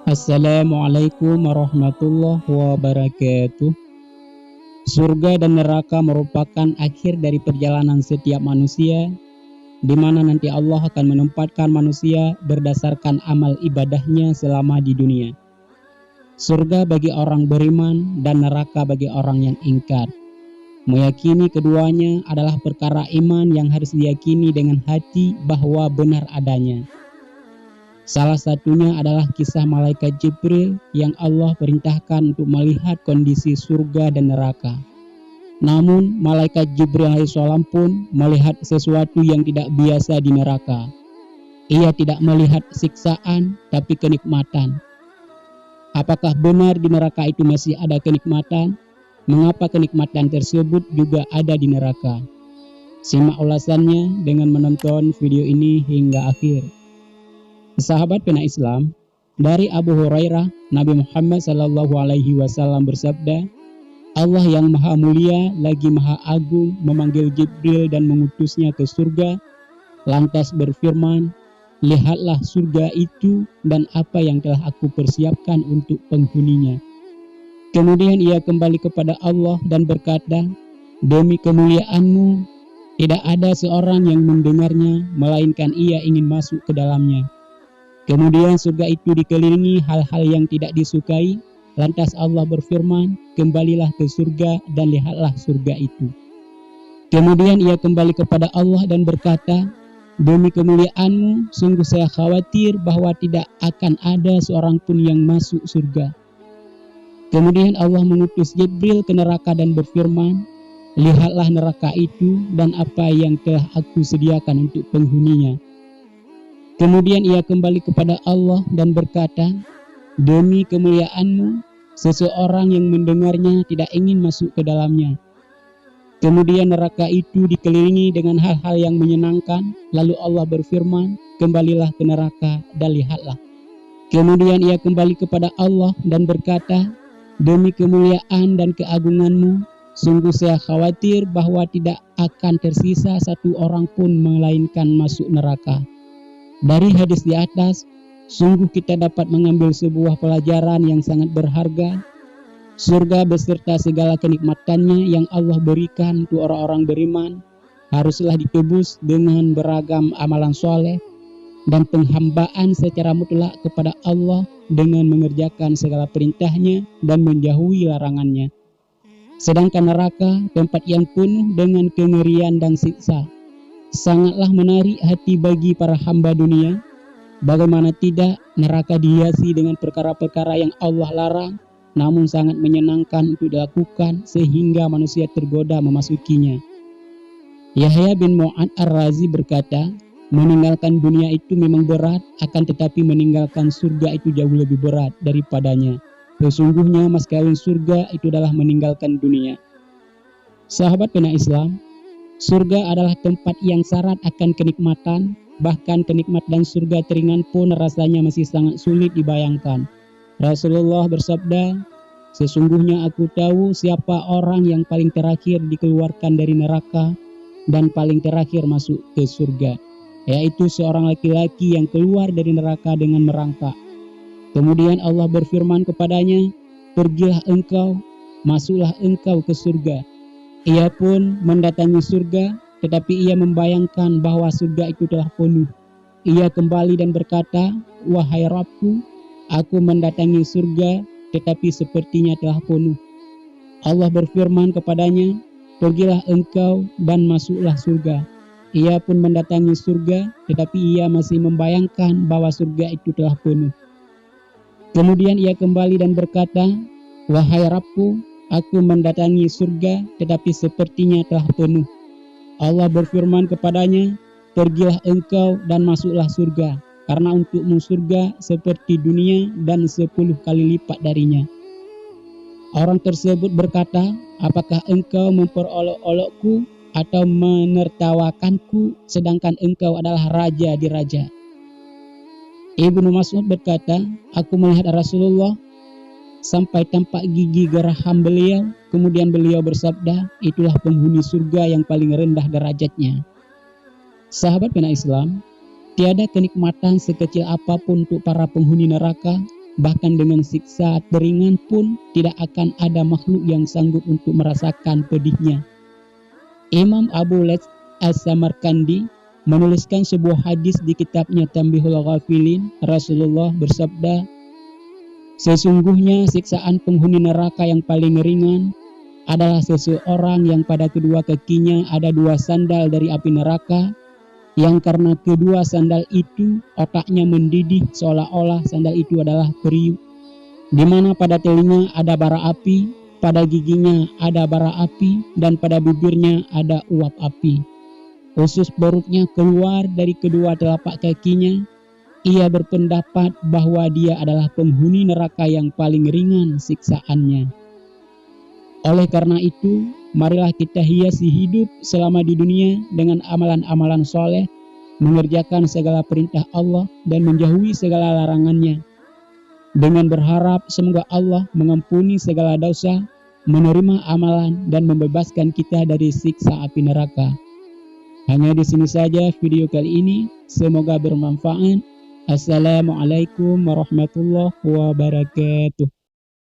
Assalamualaikum warahmatullahi wabarakatuh. Surga dan neraka merupakan akhir dari perjalanan setiap manusia, di mana nanti Allah akan menempatkan manusia berdasarkan amal ibadahnya selama di dunia. Surga bagi orang beriman dan neraka bagi orang yang ingkar. Meyakini keduanya adalah perkara iman yang harus diyakini dengan hati bahwa benar adanya. Salah satunya adalah kisah malaikat Jibril yang Allah perintahkan untuk melihat kondisi surga dan neraka. Namun malaikat Jibril alaihissalam pun melihat sesuatu yang tidak biasa di neraka. Ia tidak melihat siksaan tapi kenikmatan. Apakah benar di neraka itu masih ada kenikmatan? Mengapa kenikmatan tersebut juga ada di neraka? Simak ulasannya dengan menonton video ini hingga akhir. Sahabat pena Islam, dari Abu Hurairah, Nabi Muhammad SAW bersabda, Allah yang maha mulia lagi maha agung memanggil Jibril dan mengutusnya ke surga, lantas berfirman, lihatlah surga itu dan apa yang telah aku persiapkan untuk penghuninya. Kemudian ia kembali kepada Allah dan berkata, demi kemuliaan-Mu, tidak ada seorang yang mendengarnya, melainkan ia ingin masuk ke dalamnya. Kemudian surga itu dikelilingi hal-hal yang tidak disukai. Lantas Allah berfirman, kembalilah ke surga dan lihatlah surga itu. Kemudian ia kembali kepada Allah dan berkata, demi kemuliaan-Mu, sungguh saya khawatir bahwa tidak akan ada seorang pun yang masuk surga. Kemudian Allah mengutus Jibril ke neraka dan berfirman, lihatlah neraka itu dan apa yang telah aku sediakan untuk penghuninya. Kemudian ia kembali kepada Allah dan berkata, demi kemuliaan-Mu, seseorang yang mendengarnya tidak ingin masuk ke dalamnya. Kemudian neraka itu dikelilingi dengan hal-hal yang menyenangkan. Lalu Allah berfirman, kembalilah ke neraka dan lihatlah. Kemudian ia kembali kepada Allah dan berkata, demi kemuliaan dan keagungan-Mu, sungguh saya khawatir bahwa tidak akan tersisa satu orang pun melainkan masuk neraka. Dari hadis di atas, sungguh kita dapat mengambil sebuah pelajaran yang sangat berharga. Surga beserta segala kenikmatannya yang Allah berikan untuk orang-orang beriman haruslah ditebus dengan beragam amalan soleh dan penghambaan secara mutlak kepada Allah dengan mengerjakan segala perintahnya dan menjauhi larangannya. Sedangkan neraka, tempat yang penuh dengan kengerian dan siksa, sangatlah menarik hati bagi para hamba dunia. Bagaimana tidak, neraka dihiasi dengan perkara-perkara yang Allah larang, namun sangat menyenangkan untuk dilakukan sehingga manusia tergoda memasukinya. Yahya bin Mu'ad Ar-Razi berkata, meninggalkan dunia itu memang berat, akan tetapi meninggalkan surga itu jauh lebih berat daripadanya. Sesungguhnya mas kawin surga itu adalah meninggalkan dunia. Sahabat pena Islam, surga adalah tempat yang syarat akan kenikmatan, bahkan kenikmatan surga teringan pun rasanya masih sangat sulit dibayangkan. Rasulullah bersabda, sesungguhnya aku tahu siapa orang yang paling terakhir dikeluarkan dari neraka dan paling terakhir masuk ke surga, yaitu seorang laki-laki yang keluar dari neraka dengan merangkak. Kemudian Allah berfirman kepadanya, pergilah engkau, masuklah engkau ke surga. Ia pun mendatangi surga, tetapi ia membayangkan bahwa surga itu telah penuh. Ia kembali dan berkata, wahai Rabbku, aku mendatangi surga, tetapi sepertinya telah penuh. Allah berfirman kepadanya, pergilah engkau dan masuklah surga. Ia pun mendatangi surga, tetapi ia masih membayangkan bahwa surga itu telah penuh. Kemudian ia kembali dan berkata, wahai Rabbku, aku mendatangi surga, tetapi sepertinya telah penuh. Allah berfirman kepadanya, pergilah engkau dan masuklah surga, karena untukmu surga seperti dunia dan 10 kali lipat darinya. Orang tersebut berkata, apakah engkau memperolok-olokku atau menertawakanku, sedangkan engkau adalah raja di raja? Ibnu Mas'ud berkata, aku melihat Rasulullah sampai tampak gigi geraham beliau. Kemudian beliau bersabda, itulah penghuni surga yang paling rendah derajatnya. Sahabat pena Islam, tiada kenikmatan sekecil apapun untuk para penghuni neraka Bahkan dengan siksa teringan pun tidak akan ada makhluk yang sanggup untuk merasakan pedihnya. Imam Abu Laits As-Samarkandi menuliskan sebuah hadis di kitabnya Tanbihul Ghafilin. Rasulullah bersabda, sesungguhnya siksaan penghuni neraka yang paling ringan adalah seseorang yang pada kedua kakinya ada 2 sandal dari api neraka, yang karena kedua sandal itu otaknya mendidih seolah-olah sandal itu adalah periuk, di mana pada telinga ada bara api, pada giginya ada bara api, dan pada bibirnya ada uap api. Usus perutnya keluar dari kedua telapak kakinya. Ia berpendapat bahwa dia adalah penghuni neraka yang paling ringan siksaannya. Oleh karena itu, marilah kita hiasi hidup selama di dunia dengan amalan-amalan soleh, mengerjakan segala perintah Allah dan menjauhi segala larangannya, dengan berharap semoga Allah mengampuni segala dosa, menerima amalan, dan membebaskan kita dari siksa api neraka. Hanya di sini saja video kali ini, semoga bermanfaat. Assalamualaikum warahmatullahi wabarakatuh.